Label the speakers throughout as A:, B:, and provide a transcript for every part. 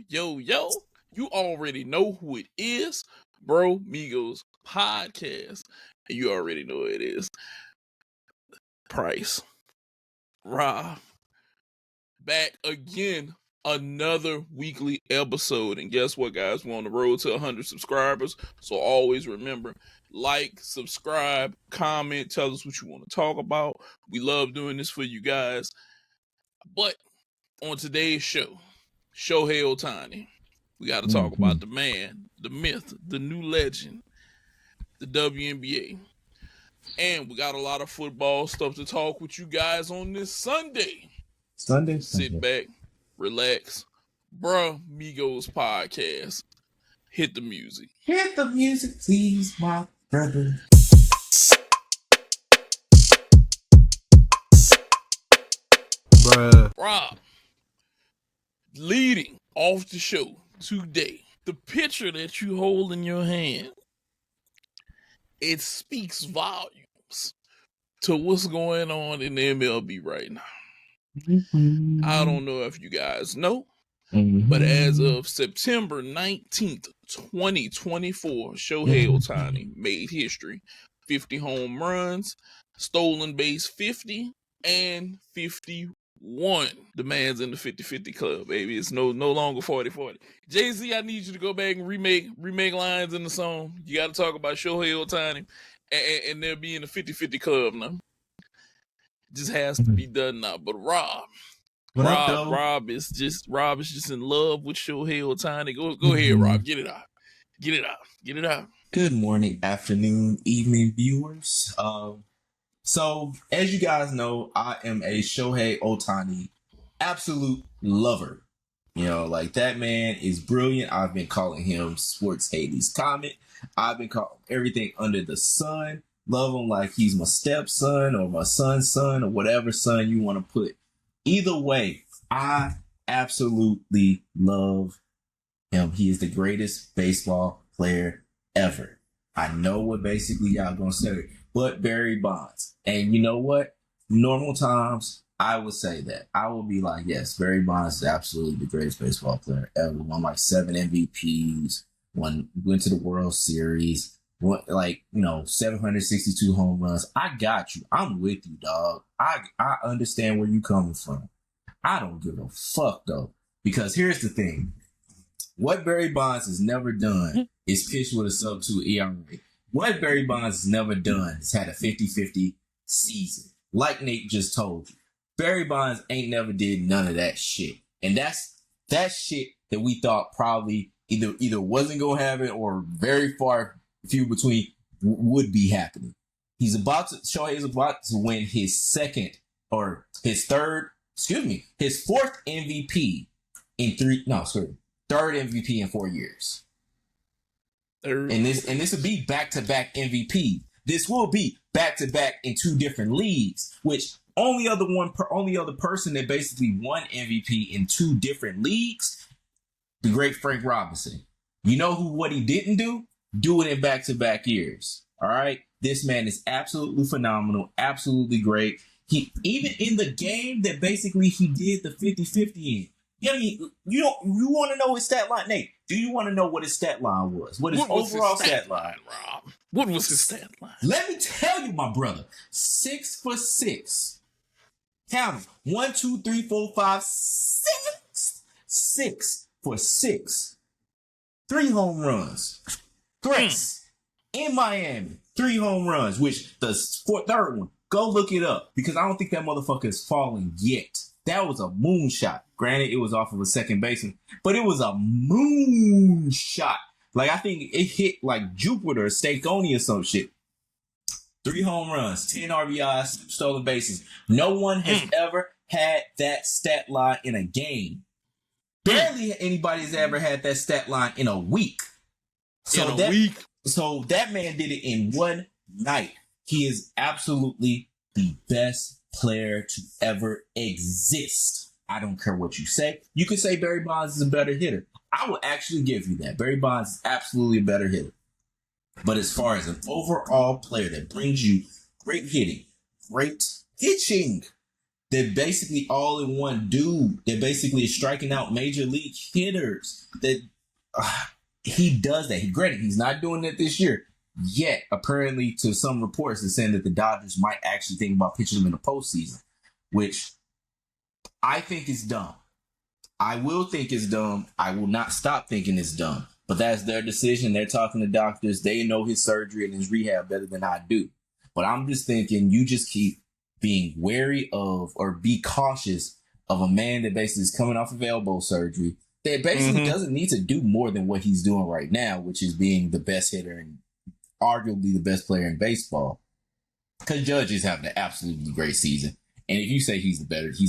A: Yo, you already know who it is. Bro Migos podcast. And you already know who it is. Bryce. Rob. Back again. Another weekly episode. And guess what, guys? We're on the road to 100 subscribers. So always remember, like, subscribe, comment, tell us what you want to talk about. We love doing this for you guys. But on today's show, Shohei Ohtani. We got to talk about the man, the myth, the new legend, the WNBA. And we got a lot of football stuff to talk with you guys on this Sunday. Sit back, relax. Bruh Migos podcast. Hit the music.
B: Hit the music, please, my brother.
C: Bruh.
A: Rob, leading off the show today, the picture that you hold in your hand, it speaks volumes to what's going on in the MLB right now. I don't know if you guys know, but as of September 19th, 2024, Shohei Ohtani made history. 50 home runs, stolen base 50, and 51. The man's in the 50-50 club, baby. It's no longer 40-40. Jay-Z, I need you to go back and remake lines in the song. You got to talk about Shohei Ohtani, and they'll be in the 50-50 club now. Just has to be done now. But Rob is just in love with Shohei Ohtani. Go ahead, Rob. Get it out.
B: Good morning, afternoon, evening, viewers. So as you guys know, I am a Shohei Ohtani absolute lover. You know, like that man is brilliant. I've been calling him Sports Hades Comet. I've been calling everything under the sun. Love him like he's my stepson or my son's son or whatever son you want to put. Either way, I absolutely love him. He is the greatest baseball player ever. I know what basically y'all gonna say, but Barry Bonds. And you know what? Normal times, I would say that. I would be like, yes, Barry Bonds is absolutely the greatest baseball player ever. Won like 7 MVPs, went to the World Series, won 762 home runs. I got you. I'm with you, dog. I understand where you coming from. I don't give a fuck, though. Because here's the thing. What Barry Bonds has never done is pitch with a sub-2 ERA. What Barry Bonds has never done is had a 50-50 season. Like Nate just told you. Barry Bonds ain't never did none of that shit. And that's shit that we thought probably either wasn't going to happen or very far few between would be happening. Shohei is about to win his fourth MVP third MVP in 4 years. And this will be back-to-back MVP. This will be back-to-back in 2 different leagues, which only other person that basically won MVP in 2 different leagues, the great Frank Robinson. You know what he didn't do? Do it in back-to-back years. All right? This man is absolutely phenomenal, absolutely great. He even in the game that basically he did the 50-50 in. You want to know his stat line, Nate? Do you want to know what his stat line was? What his overall stat line,
A: Rob? What was his stat line?
B: Let me tell you, my brother. 6 for 6. Count them. 1, 2, 3, 4, 5, 6. 6 for 6. 3 home runs. Threats in Miami. 3 home runs, which the third one, go look it up because I don't think that motherfucker is falling yet. That was a moonshot. Granted, it was off of a second baseman, but it was a moonshot. Like, I think it hit like Jupiter or Stankonia or some shit. 3 home runs, 10 RBIs, stolen bases. No one has ever had that stat line in a game. Barely anybody has ever had that stat line in a week. So that man did it in one night. He is absolutely the best player to ever exist. I don't care what you say. You can say Barry Bonds is a better hitter. I will actually give you that. Barry Bonds is absolutely a better hitter. But as far as an overall player that brings you great hitting, great pitching, They're basically all in one dude. They're basically striking out major league hitters. That he does that. Granted, he's not doing it this year. Yet, apparently, to some reports, it's saying that the Dodgers might actually think about pitching him in the postseason, which I think is dumb. I will think it's dumb. I will not stop thinking it's dumb. But that's their decision. They're talking to doctors. They know his surgery and his rehab better than I do. But I'm just thinking you just keep being wary of or be cautious of a man that basically is coming off of elbow surgery that basically doesn't need to do more than what he's doing right now, which is being the best hitter and arguably the best player in baseball. Because Judge is having an absolutely great season. And if you say he's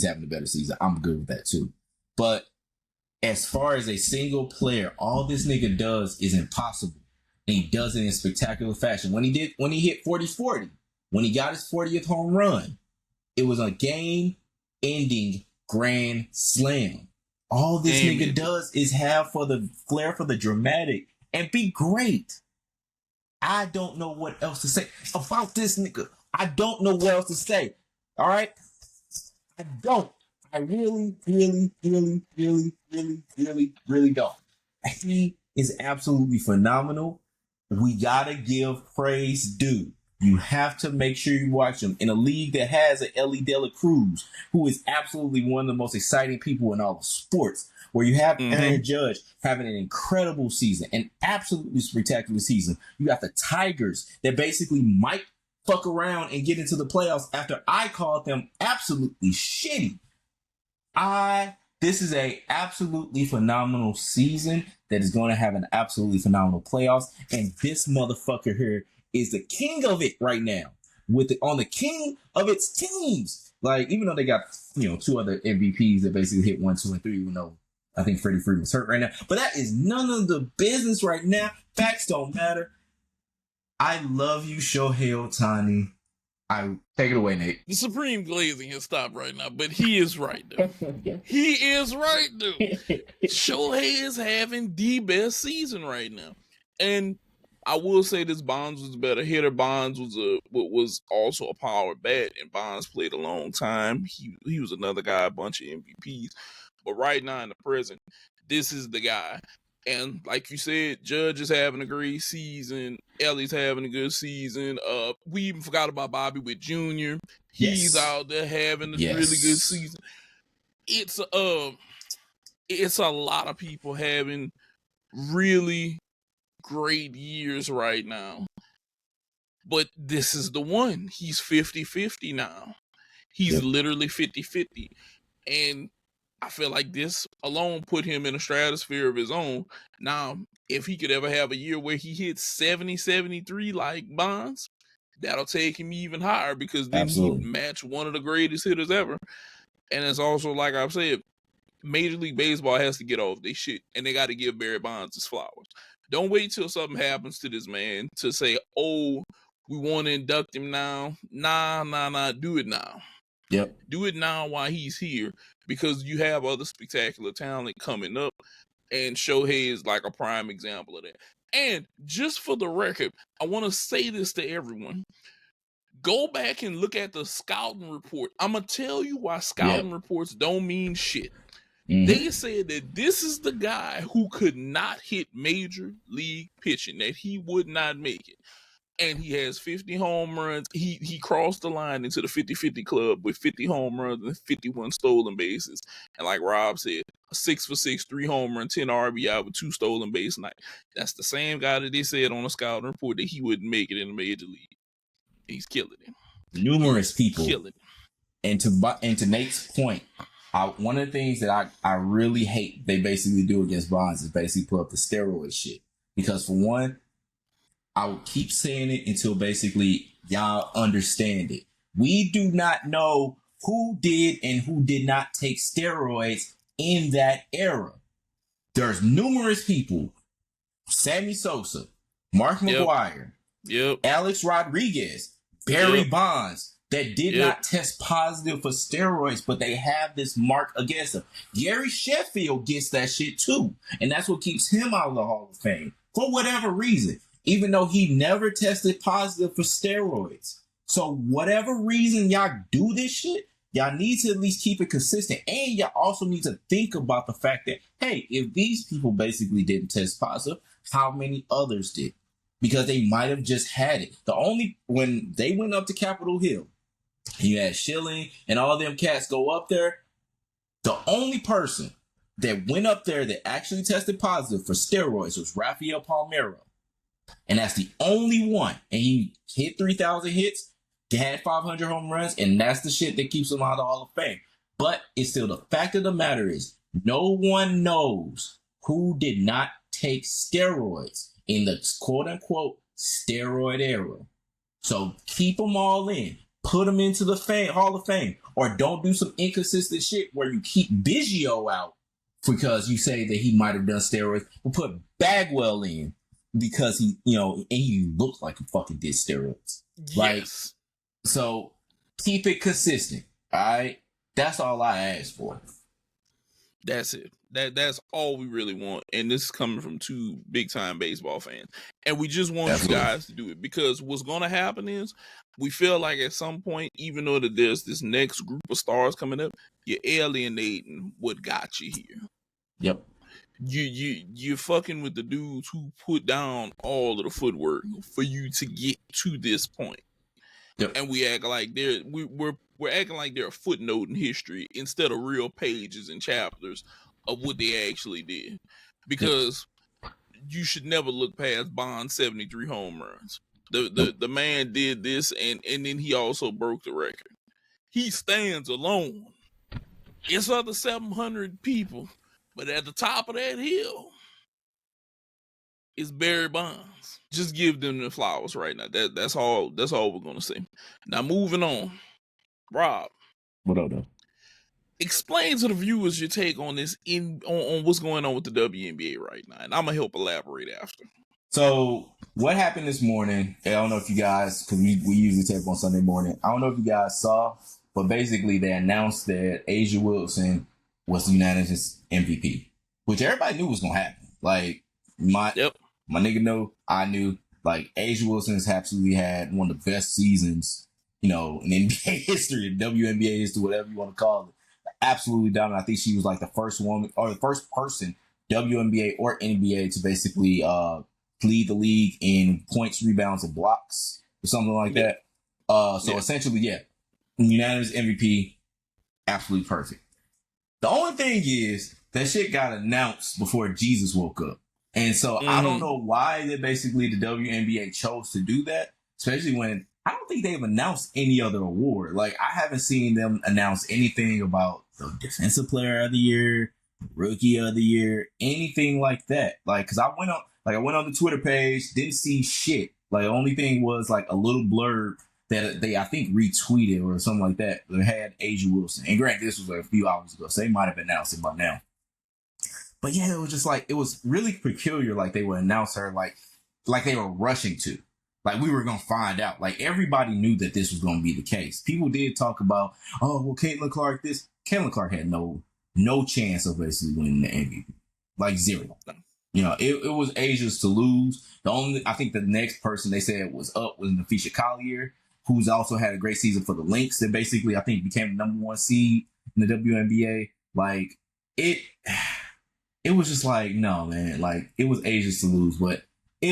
B: having a better season, I'm good with that too. But as far as a single player, all this nigga does is impossible. And he does it in spectacular fashion. When he hit 40-40, when he got his 40th home run, it was a game-ending grand slam. All this nigga does is have for the flair for the dramatic and be great. I don't know what else to say about this nigga. I don't know what else to say. All right? I don't. I really, really, really, really, really, really, really don't. He is absolutely phenomenal. We gotta give praise due. You have to make sure you watch him in a league that has an Ellie De La Cruz, who is absolutely one of the most exciting people in all of sports. Where you have Aaron Judge having an incredible season, an absolutely spectacular season. You got the Tigers that basically might fuck around and get into the playoffs after I called them absolutely shitty. This is a absolutely phenomenal season that is going to have an absolutely phenomenal playoffs, and this motherfucker here is the king of it right now, on the king of its teams. Like, even though they got, two other MVPs that basically hit 1, 2, and 3, even though I think Freddie Freeman's hurt right now, but that is none of the business right now. Facts don't matter. I love you, Shohei Ohtani. Take it away, Nate.
A: The supreme glazing has stopped right now, but he is right, though. He is right, dude. Shohei is having the best season right now. And I will say this, Bonds was a better hitter. Bonds was also a power bat, and Bonds played a long time. He was another guy, a bunch of MVPs. But right now in the present, this is the guy. And like you said, Judge is having a great season. Ellie's having a good season. We even forgot about Bobby Witt Jr. He's out there having a really good season. It's a lot of people having really great years right now. But this is the one. He's 50-50 now. He's literally 50-50. And I feel like this alone put him in a stratosphere of his own. Now, if he could ever have a year where he hits 70, 73 like Bonds, that'll take him even higher, because then he'd match one of the greatest hitters ever. And it's also, like I've said, Major League Baseball has to get off their shit, and they got to give Barry Bonds his flowers. Don't wait till something happens to this man to say, oh, we want to induct him now. Nah. Do it now.
B: Yep.
A: Do it now while he's here, because you have other spectacular talent coming up, and Shohei is like a prime example of that. And just for the record, I want to say this to everyone. Go back and look at the scouting report. I'm going to tell you why scouting reports don't mean shit. They said that this is the guy who could not hit major league pitching, that he would not make it. And he has 50 home runs. He crossed the line into the 50-50 club with 50 home runs and 51 stolen bases. And like Rob said, 6 for 6, 3 home runs, 10 RBI with 2 stolen base night. That's the same guy that they said on the scouting report that he wouldn't make it in the major league. He's killing it.
B: Numerous people.
A: Killing
B: it. And to Nate's point, one of the things that I really hate they basically do against Bonds is basically put up the steroid shit. Because for one, I will keep saying it until basically y'all understand it. We do not know who did and who did not take steroids in that era. There's numerous people, Sammy Sosa, Mark McGwire, Alex Rodriguez, Barry Bonds, that did not test positive for steroids, but they have this mark against them. Gary Sheffield gets that shit too. And that's what keeps him out of the Hall of Fame for whatever reason, even though he never tested positive for steroids. So whatever reason y'all do this shit, y'all need to at least keep it consistent. And y'all also need to think about the fact that, hey, if these people basically didn't test positive, how many others did? Because they might have just had it. When they went up to Capitol Hill, you had Schilling and all them cats go up there, the only person that went up there that actually tested positive for steroids was Rafael Palmeiro. And that's the only one. And he hit 3,000 hits, had 500 home runs, and that's the shit that keeps him out of the Hall of Fame. But it's still the fact of the matter is, no one knows who did not take steroids in the quote-unquote steroid era. So keep them all in. Put them into the Hall of Fame. Or don't do some inconsistent shit where you keep Biggio out because you say that he might have done steroids. But put Bagwell in because he looked like he fucking did steroids.
A: Yes.
B: So keep it consistent. All right? That's all I ask for.
A: That's it. That's all we really want. And this is coming from two big-time baseball fans. And we just want you guys to do it. Because what's going to happen is we feel like at some point, even though that there's this next group of stars coming up, you're alienating what got you here.
B: Yep.
A: You're fucking with the dudes who put down all of the footwork for you to get to this point. Yep. And we act like we're acting like they're a footnote in history instead of real pages and chapters of what they actually did. Because you should never look past Bond's 73 home runs. The man did this and then he also broke the record. He stands alone. It's other 700 people, but at the top of that hill is Barry Bonds. Just give them the flowers right now. That's all we're gonna say. Now moving on. Rob.
B: What up, though?
A: Explain to the viewers your take on this on what's going on with the WNBA right now. And I'm gonna help elaborate after.
B: So what happened this morning, I don't know if you guys, because we usually tape on Sunday morning. I don't know if you guys saw, but basically they announced that A'ja Wilson was the unanimous MVP, which everybody knew was going to happen. Like, my nigga knew, I knew, like, A'ja Wilson has absolutely had one of the best seasons, in NBA history, WNBA history, whatever you want to call it. Absolutely dominant. I think she was like the first woman or the first person, WNBA or NBA, to basically lead the league in points, rebounds, and blocks or something like that. Essentially, unanimous MVP, absolutely perfect. The only thing is that shit got announced before Jesus woke up. And so I don't know why the WNBA chose to do that, especially when I don't think they've announced any other award. Like, I haven't seen them announce anything about the Defensive Player of the Year, Rookie of the Year, anything like that. Like, because I went on the Twitter page, didn't see shit. Like, the only thing was like a little blurb that they, I think, retweeted or something like that had A'ja Wilson. And granted, this was like a few hours ago, so they might have announced it by now. But yeah, it was just like, it was really peculiar. Like, they would announce her like they were rushing to. Like, we were going to find out. Like, everybody knew that this was going to be the case. People did talk about, Caitlin Clark this. Caitlin Clark had no chance of basically winning the MVP. Like, zero. It was Asia's to lose. I think the next person they said was up was Nafisha Collier, who's also had a great season for the Lynx that basically, I think, became the number one seed in the WNBA. Like, it was just like, no, man. Like, it was Asia's to lose. But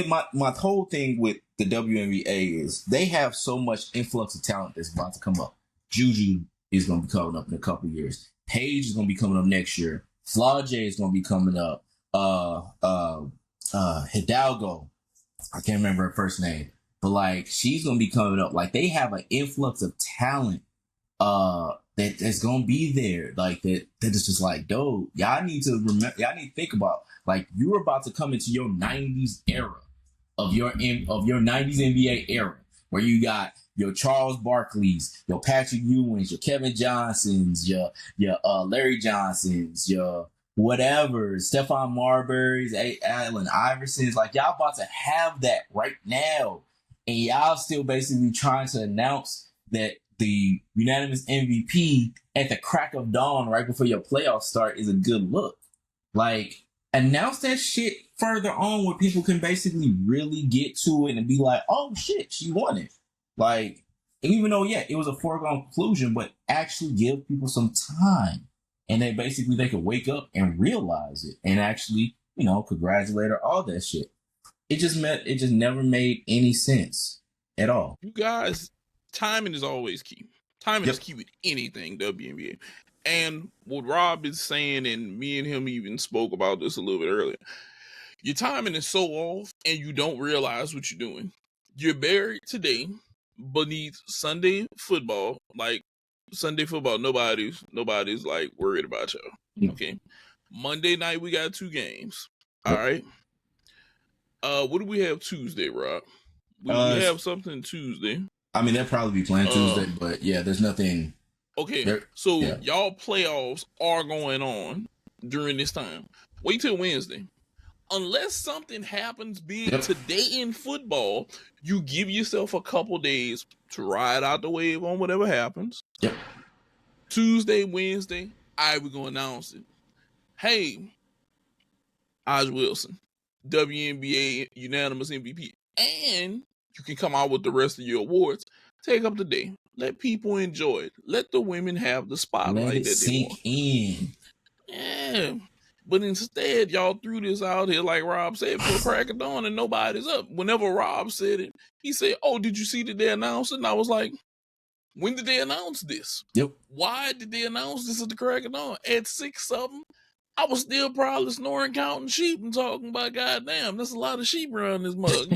B: my whole thing with the WNBA is they have so much influx of talent that's about to come up. Juju is going to be coming up in a couple years. Paige is going to be coming up next year. Flau'jae is going to be coming up. Hidalgo, I can't remember her first name, but like, she's going to be coming up. Like, they have an influx of talent that's going to be there. Like, that is just like, dude, y'all need to think about, like, you're about to come into your 90s era of your 90s NBA era, where you got your Charles Barkleys, your Patrick Ewings, your Kevin Johnsons, your Larry Johnsons, your whatever, Stephon Marbury's, Allen Iverson's. Like, y'all about to have that right now, and y'all still basically trying to announce that the unanimous MVP at the crack of dawn right before your playoffs start is a good look. Like, announce that shit further on where people can basically really get to it and be like, oh shit, she won it. Like, even though, yeah, it was a foregone conclusion, but actually give people some time. And they could wake up and realize it and actually, congratulate her, all that shit. It just never made any sense at all.
A: You guys, timing is always key. Timing is key with anything WNBA. And what Rob is saying, and me and him even spoke about this a little bit earlier, your timing is so off and you don't realize what you're doing. You're buried today beneath Sunday football. Like Sunday football, nobody's like worried about y'all. Okay. Monday night we got 2 games. All right. What do we have Tuesday, Rob? We have something Tuesday.
B: I mean, they'll probably be playing Tuesday, but yeah, there's nothing.
A: Okay, so y'all playoffs are going on during this time. Wait till Wednesday. Unless something happens big today in football, you give yourself a couple days to ride out the wave on whatever happens.
B: Yep.
A: Tuesday, Wednesday, we're going to announce it. Hey, A'ja Wilson, WNBA unanimous MVP. And you can come out with the rest of your awards. Take up the day. Let people enjoy it. Let the women have the spotlight.
B: Let it sink in.
A: Yeah. But instead, y'all threw this out here, like Rob said, for the crack of dawn, and nobody's up. Whenever Rob said it, he said, "Oh, did you see that they announced it?" And I was like, when did they announce this?
B: Yep.
A: Why did they announce this at the crack of dawn? At 6-something, I was still probably snoring, counting sheep, and talking about, goddamn, there's a lot of sheep around this mug.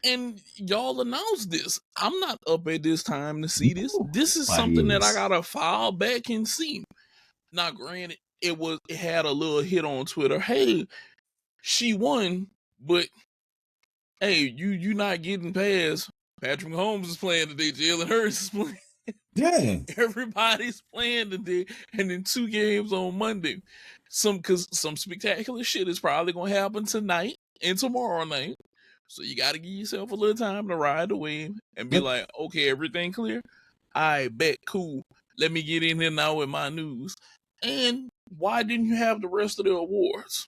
A: And y'all announced this. I'm not up at this time to see this. This is something that I gotta file back and see. Now, granted, it had a little hit on Twitter. Hey, she won, but hey, you not getting past. Patrick Mahomes is playing today. Jalen Hurts is playing.
B: Yeah.
A: Everybody's playing today, and then 2 games on Monday. Some spectacular shit is probably gonna happen tonight and tomorrow night. So you got to give yourself a little time to ride the wave and be like, okay, everything clear? I bet, cool. Let me get in here now with my news. And why didn't you have the rest of the awards?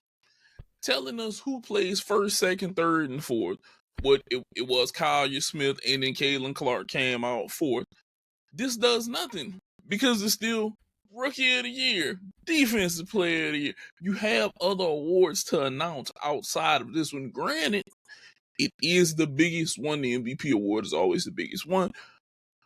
A: Telling us who plays first, second, third, and fourth. What it was Kaya Smith and then Caitlin Clark came out fourth. This does nothing because it's still Rookie of the Year, Defensive Player of the Year. You have other awards to announce outside of this one. Granted, it is the biggest one. The MVP award is always the biggest one.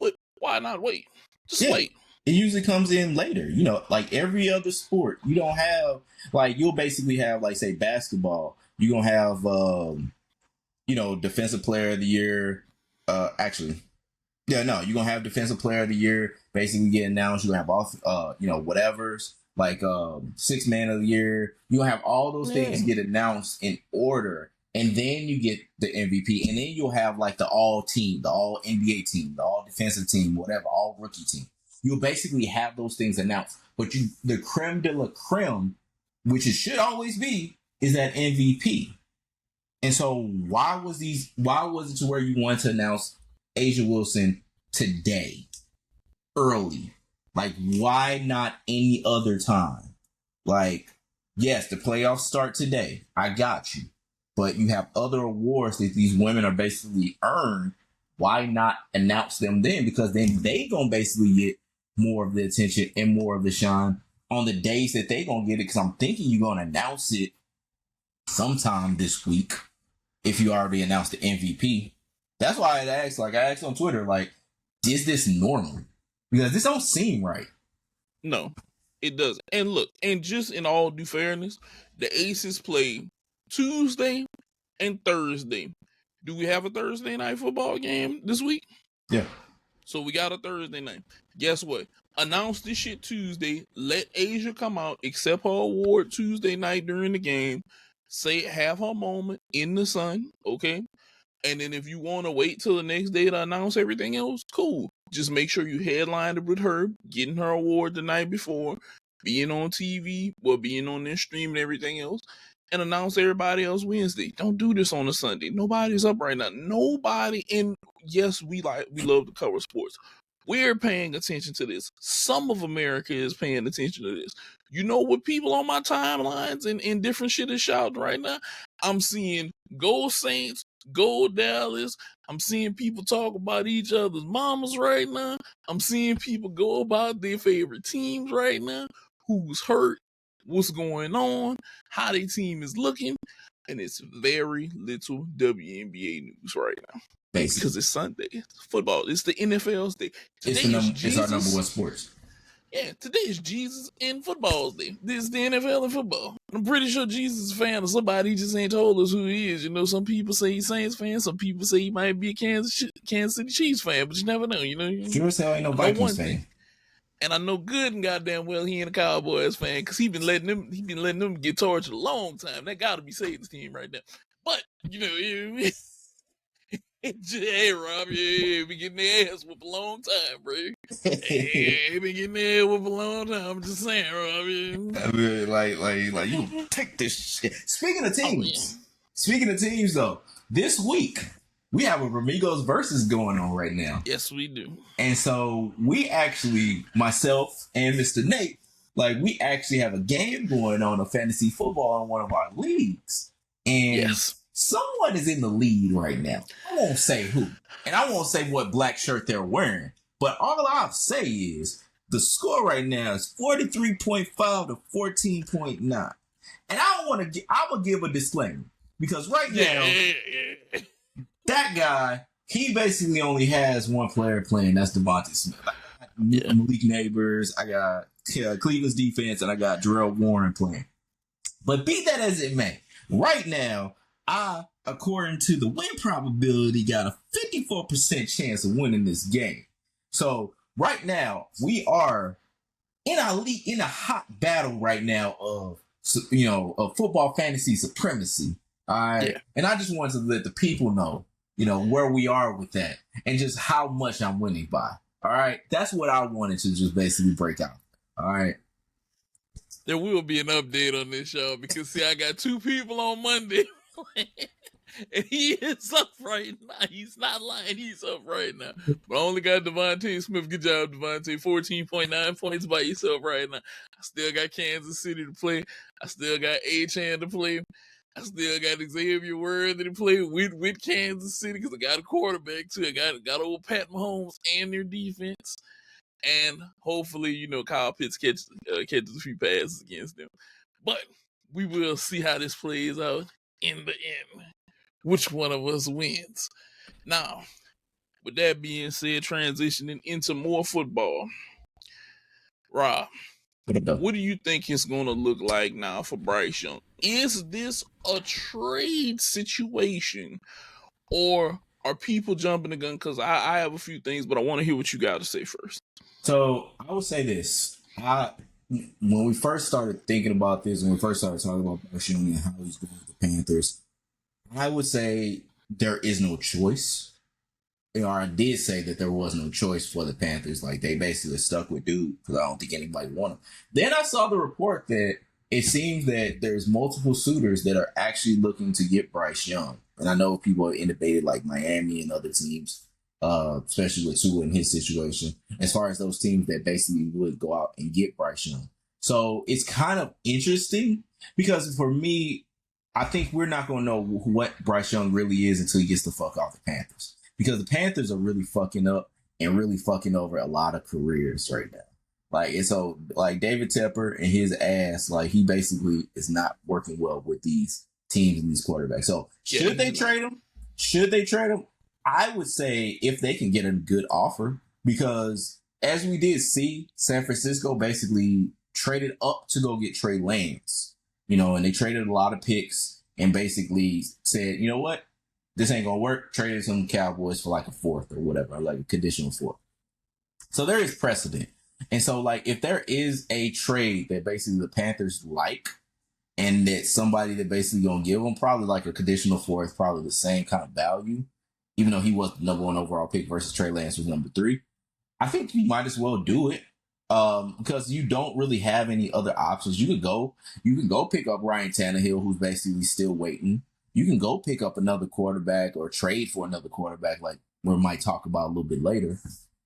A: But why not wait? Just wait.
B: It usually comes in later. Like every other sport, you don't have, like, you'll basically have, like, say, basketball. You're going to have, Defensive Player of the Year. You're going to have Defensive Player of the Year basically get announced. You're going to have, whatevers, like, Sixth Man of the Year. You'll have all those things get announced in order. And then you get the MVP. And then you'll have, like, the all team, the all NBA team, the all defensive team, whatever, all rookie team. You'll basically have those things announced. But the creme de la creme, which it should always be, is that MVP. And so why was it to where you wanted to announce A'ja Wilson today? Early. Like, why not any other time? Like, yes, the playoffs start today. I got you. But you have other awards that these women are basically earned. Why not announce them then? Because then they gonna basically get more of the attention and more of the shine on the days that they gonna get it. Because I'm thinking you're gonna announce it sometime this week if you already announced the MVP. That's why I asked on Twitter, like, is this normal? Because this don't seem right.
A: No, it doesn't. And look, and just in all due fairness, the Aces play Tuesday and Thursday. Do we have a Thursday night football game this week?
B: Yeah.
A: So we got a Thursday night. Guess what? Announce this shit Tuesday. Let A'ja come out, accept her award Tuesday night during the game. Have her moment in the sun, okay? And then if you want to wait till the next day to announce everything else, cool. Just make sure you headlined it with her, getting her award the night before, being on TV, being on their stream and everything else, and announce everybody else Wednesday. Don't do this on a Sunday. Nobody's up right now. Nobody. And yes, we love to cover sports. We're paying attention to this. Some of America is paying attention to this. You know what people on my timelines and different shit is shouting right now? I'm seeing Go Saints, Go Dallas. I'm seeing people talk about each other's mamas right now. I'm seeing people go about their favorite teams right now. Who's hurt? What's going on? How their team is looking? And it's very little WNBA news right now.
B: Basically.
A: Because it's Sunday. It's football. It's the NFL's day.
B: It's our number one sports.
A: Yeah, today is Jesus and football's day. This is the NFL and football. I'm pretty sure Jesus is a fan of somebody. He just ain't told us who he is. You know, some people say he's Saints fan. Some people say he might be a Kansas City Chiefs fan, but you never know. You know,
B: sure as hell ain't no Vikings fan.
A: And I know good and goddamn well he ain't a Cowboys fan because he been letting them get tortured a long time. That got to be Satan's team right now. But you know, hey Rob, yeah, been getting their ass whooped a long time, bro. Yeah, been getting their ass whooped a long time. I'm just saying, Rob. Yeah.
B: I mean, like you take this shit. Speaking of teams, though, this week we have a Ramigos versus going on right now.
A: Yes, we do. And
B: so we actually, myself and Mr. Nate, we actually have a game going on of fantasy football in one of our leagues, and someone is in the lead right now. I won't say who, and I won't say what black shirt they're wearing, but all I'll say is the score right now is 43.5 to 14.9. And I'm going to give a disclaimer because right now, that guy, he basically only has one player playing. That's Devontae Smith. I got Malik Neighbors, I got Cleveland's defense, and I got Jarrell Warren playing. But be that as it may, right now, I, according to the win probability, got a 54% chance of winning this game. So right now, we are in a hot battle right now of football fantasy supremacy. All right. Yeah. And I just wanted to let the people know, where we are with that and just how much I'm winning by. All right. That's what I wanted to just basically break out. All right.
A: There will be an update on this show because I got two people on Monday. And he is up right now. He's not lying. He's up right now. But I only got Devontae Smith. Good job, Devontae. 14.9 points by yourself right now. I still got Kansas City to play. I still got A-Chan to play. I still got Xavier Worthy to play with Kansas City because I got a quarterback too. I got old Pat Mahomes and their defense. And hopefully, Kyle Pitts catches a few passes against them. But we will see how this plays out in the end. Which one of us wins? Now, with that being said, transitioning into more football. Rob, what do you think it's going to look like now for Bryce Young? Is this a trade situation or are people jumping the gun? Because I have a few things, but I want to hear what you got to say first.
B: So I would say this. When we first started thinking about this, when we first started talking about Bryce Young and how he's going with the Panthers, I would say there is no choice. Or I did say that there was no choice for the Panthers. They basically stuck with dude because I don't think anybody wanted him. Then I saw the report that it seems that there's multiple suitors that are actually looking to get Bryce Young. And I know people have innovated like Miami and other teams, especially with Tua in his situation, as far as those teams that basically would go out and get Bryce Young. So it's kind of interesting because for me, I think we're not going to know what Bryce Young really is until he gets the fuck off the Panthers. Because the Panthers are really fucking up and really fucking over a lot of careers right now. And so David Tepper and his ass, he basically is not working well with these teams and these quarterbacks. So should they trade him? Should they trade him? I would say if they can get a good offer, because as we did see, San Francisco basically traded up to go get Trey Lance. And they traded a lot of picks and basically said, you know what? This ain't going to work. Traded some Cowboys for a fourth or whatever, a conditional fourth. So there is precedent. And so if there is a trade that basically the Panthers like and that somebody that basically going to give them probably a conditional fourth, probably the same kind of value, even though he was the number one overall pick versus Trey Lance was number 3, I think you might as well do it. Because you don't really have any other options. You can go pick up Ryan Tannehill, who's basically still waiting. You can go pick up another quarterback or trade for another quarterback, like we might talk about a little bit later.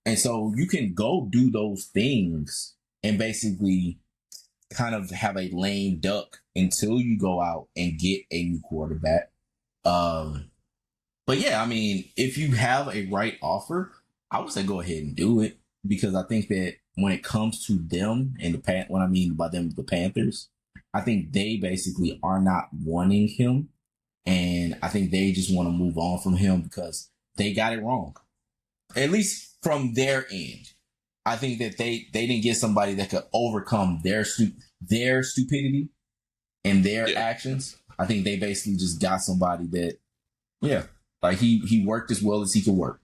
B: And so you can go do those things and basically kind of have a lame duck until you go out and get a new quarterback. But yeah, I mean, if you have a right offer, I would say go ahead and do it because I think that when it comes to them and what I mean by them, the Panthers, I think they basically are not wanting him, and I think they just want to move on from him because they got it wrong, at least from their end. I think that they didn't get somebody that could overcome their stupidity and their actions. I think they basically just got somebody that, yeah, like he worked as well as he could work,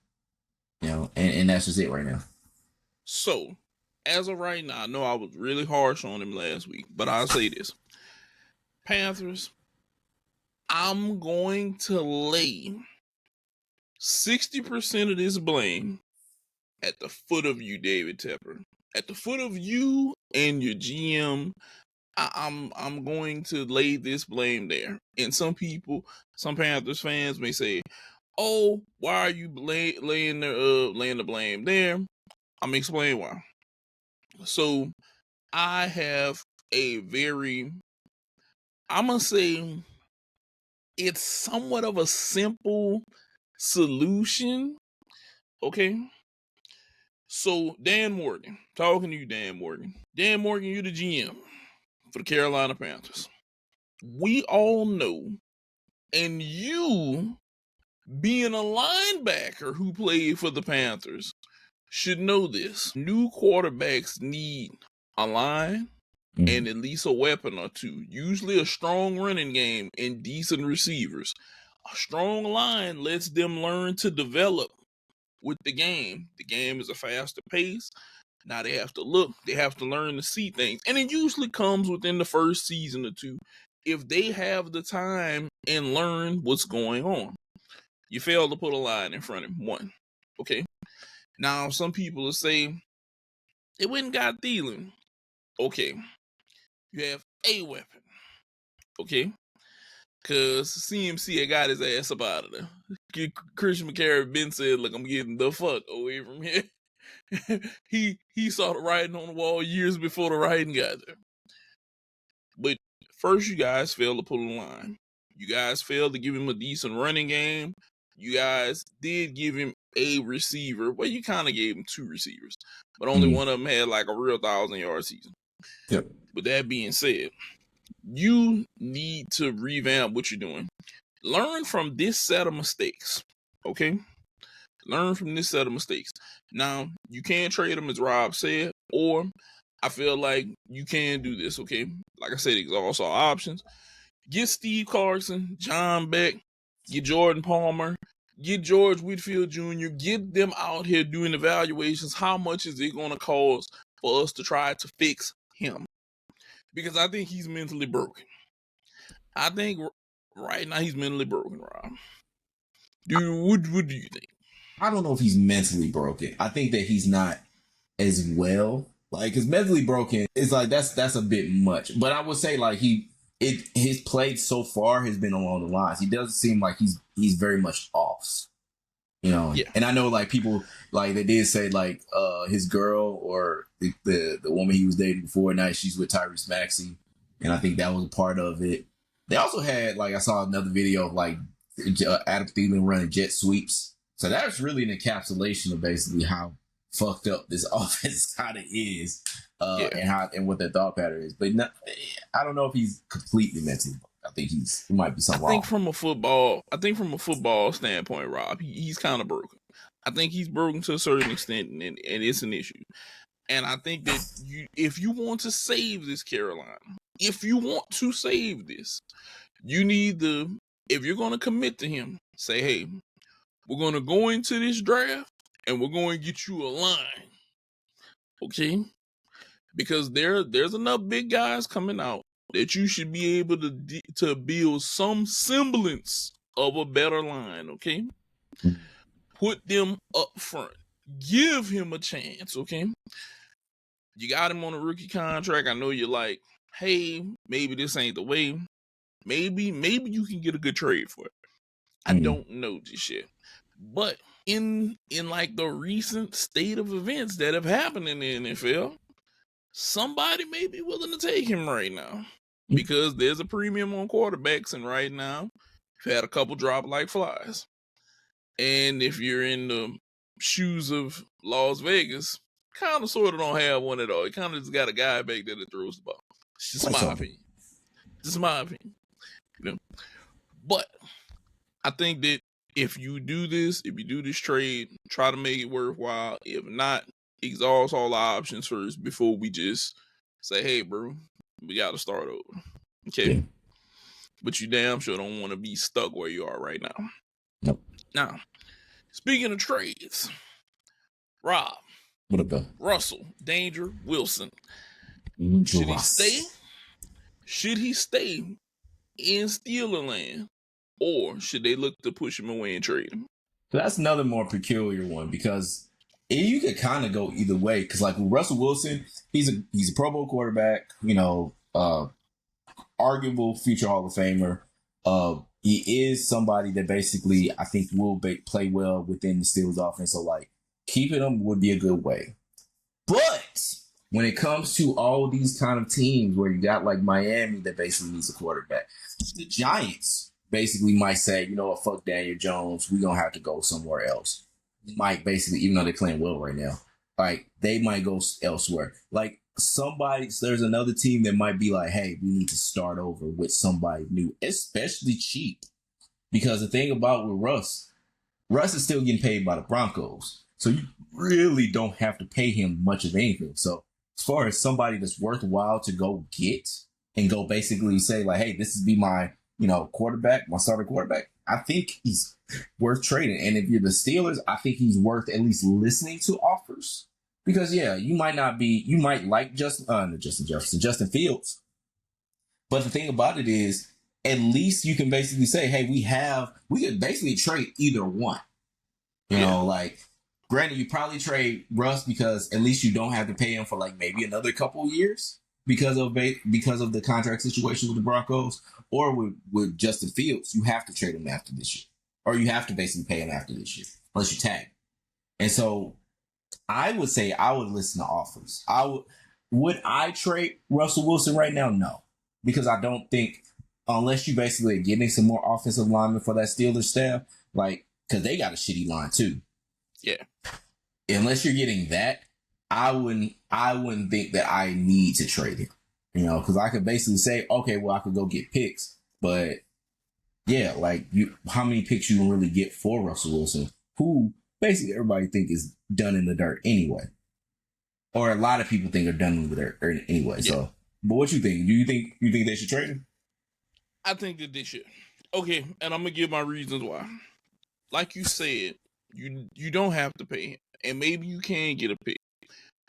B: you know, and that's just it right now.
A: So, as of right now, I know I was really harsh on him last week, but I'll say this. Panthers, I'm going to lay 60% of this blame at the foot of you, David Tepper. At the foot of you and your GM, I'm going to lay this blame there. And some Panthers fans may say, "Oh, why are you laying the blame there?" I'm gonna explain why. So I have a I'm gonna say it's somewhat of a simple solution. Okay. So Dan Morgan, talking to you, Dan Morgan. Dan Morgan, you're the GM for the Carolina Panthers. We all know, and you being a linebacker who played for the Panthers should know this. New quarterbacks need a line and at least a weapon or two. Usually a strong running game and decent receivers. A strong line lets them learn to develop with the game. The game is a faster pace. Now they have to learn to see things. And it usually comes within the first season or two if they have the time and learn what's going on. You fail to put a line in front of him. One. Okay. Now, some people will say, it wouldn't got Thielen. Okay. You have a weapon. Okay. Because CMC had got his ass up out of there. Christian McCaffrey been said, look, I'm getting the fuck away from here. he saw the writing on the wall years before the writing got there. But first, you guys failed to pull a line. You guys failed to give him a decent running game. You guys did give him a receiver. Well, you kind of gave him two receivers, but only one of them had like a real 1,000-yard season.
B: Yep.
A: With that being said, you need to revamp what you're doing. Learn from this set of mistakes. Okay? Learn from this set of mistakes. Now, you can trade them, as Rob said, or I feel like you can do this, okay? Like I said, exhaust all options. Get Steve Clarkson, John Beck, get Jordan Palmer, get George Whitfield Jr., get them out here doing evaluations. How much is it going to cost for us to try to fix him? Because I think he's mentally broken. I think right now he's mentally broken, Rob. What do you think?
B: I don't know if he's mentally broken. I think that he's not as well. Like, because mentally broken is like, that's a bit much. But I would say, like, his play so far has been along the lines. He doesn't seem like he's very much off. You know?
A: Yeah.
B: And I know, like, people, like, they did say, like, his girl or the woman he was dating before, now she's with Tyrese Maxey. And I think that was a part of it. They also had, like, I saw another video of, like, Adam Thielen running jet sweeps. So that's really an encapsulation of basically how fucked up this offense kind of is, and what their thought pattern is. But I don't know if he's completely mentally. I think he might be something wrong.
A: I think from a football standpoint, Rob, he's kind of broken. I think he's broken to a certain extent, and it's an issue. And I think that if you want to save this Carolina, if you want to save this, you need if you're going to commit to him, say, hey, we're going to go into this draft and we're going to get you a line. Okay? Because there's enough big guys coming out that you should be able to build some semblance of a better line, okay? Put them up front. Give him a chance, okay? You got him on a rookie contract. I know you're like, hey, maybe this ain't the way. Maybe you can get a good trade for it. I don't know just yet. But in like the recent state of events that have happened in the NFL, somebody may be willing to take him right now because there's a premium on quarterbacks, and right now you've had a couple drop like flies. And if you're in the shoes of Las Vegas, kind of sort of don't have one at all. He kind of just got a guy back there that throws the ball. It's just my opinion. Just my opinion. You know? But I think that if you do this trade, try to make it worthwhile. If not, exhaust all the options first before we just say, hey, bro, we got to start over. Okay? Yeah. But you damn sure don't want to be stuck where you are right now.
B: Nope.
A: Now, speaking of trades, Rob.
B: What about
A: Russell, Danger, Wilson. Should he stay in Steeler land, or should they look to push him away and trade him?
B: That's another more peculiar one because you could kind of go either way. Because like with Russell Wilson, he's a Pro Bowl quarterback, arguable future Hall of Famer. He is somebody that basically I think will play well within the Steelers offense. So like keeping him would be a good way. But when it comes to all these kind of teams where you got like Miami that basically needs a quarterback, the Giants basically might say, you know what, fuck Daniel Jones, we're going to have to go somewhere else. Might basically, even though they're playing well right now, like they might go elsewhere. Like there's another team that might be like, hey, we need to start over with somebody new, especially cheap. Because the thing about with Russ is still getting paid by the Broncos. So you really don't have to pay him much of anything. So as far as somebody that's worthwhile to go get and go basically say like, hey, this is be my, quarterback, my starter quarterback, I think he's worth trading. And if you're the Steelers, I think he's worth at least listening to offers. Because you might like Justin Fields. But the thing about it is, at least you can basically say, hey, we could basically trade either one. Granted, you probably trade Russ because at least you don't have to pay him for like maybe another couple of years because of the contract situation with the Broncos, or with Justin Fields, you have to trade him after this year, or you have to basically pay him after this year unless you tag. And so, I would say I would listen to offers. Would I trade Russell Wilson right now? No, because I don't think unless you basically are getting some more offensive linemen for that Steelers staff, because they got a shitty line too.
A: Yeah.
B: Unless you're getting that, I wouldn't think that I need to trade him. Because I could basically say, okay, well, I could go get picks, but yeah, how many picks you can really get for Russell Wilson, who basically everybody think is done in the dirt anyway, or a lot of people think are done in the dirt anyway. Yeah. So, but what you think? Do you think they should trade him?
A: I think that they should. Okay, and I'm gonna give my reasons why. Like you said, you don't have to pay him, and maybe you can get a pick,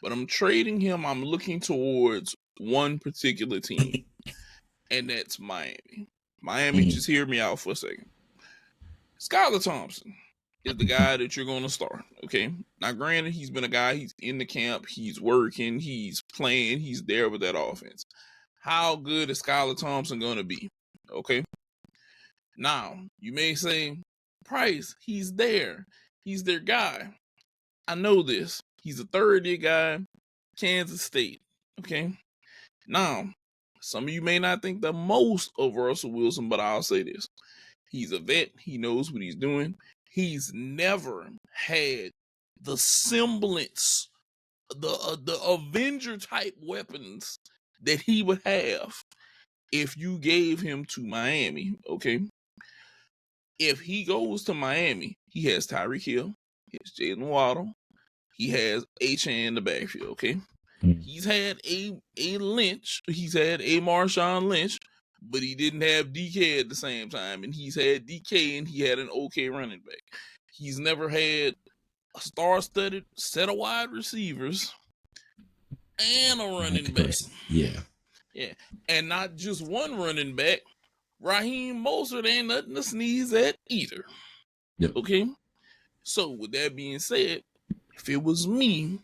A: but I'm trading him. I'm looking towards one particular team, and that's Miami. Just hear me out for a second. Skylar Thompson is the guy that you're going to start, okay? Now, granted, he's been a guy, he's in the camp, he's working, he's playing, he's there with that offense. How good is Skylar Thompson going to be, okay? Now, you may say, Bryce, he's there. He's their guy. I know this. He's a third-year guy, Kansas State, okay? Now, some of you may not think the most of Russell Wilson, but I'll say this. He's a vet. He knows what he's doing. He's never had the semblance, the Avenger-type weapons that he would have if you gave him to Miami, okay? If he goes to Miami, he has Tyreek Hill, he has Jalen Waddle, he has H.A. in the backfield, okay? He's had a Lynch, he's had a Marshawn Lynch, but he didn't have DK at the same time, and he's had DK and he had an okay running back. He's never had a star-studded set of wide receivers and a running back.
B: Yeah.
A: Yeah. And not just one running back. Raheem Mostert ain't nothing to sneeze at either.
B: Yep.
A: Okay? So, with that being said, if it was me,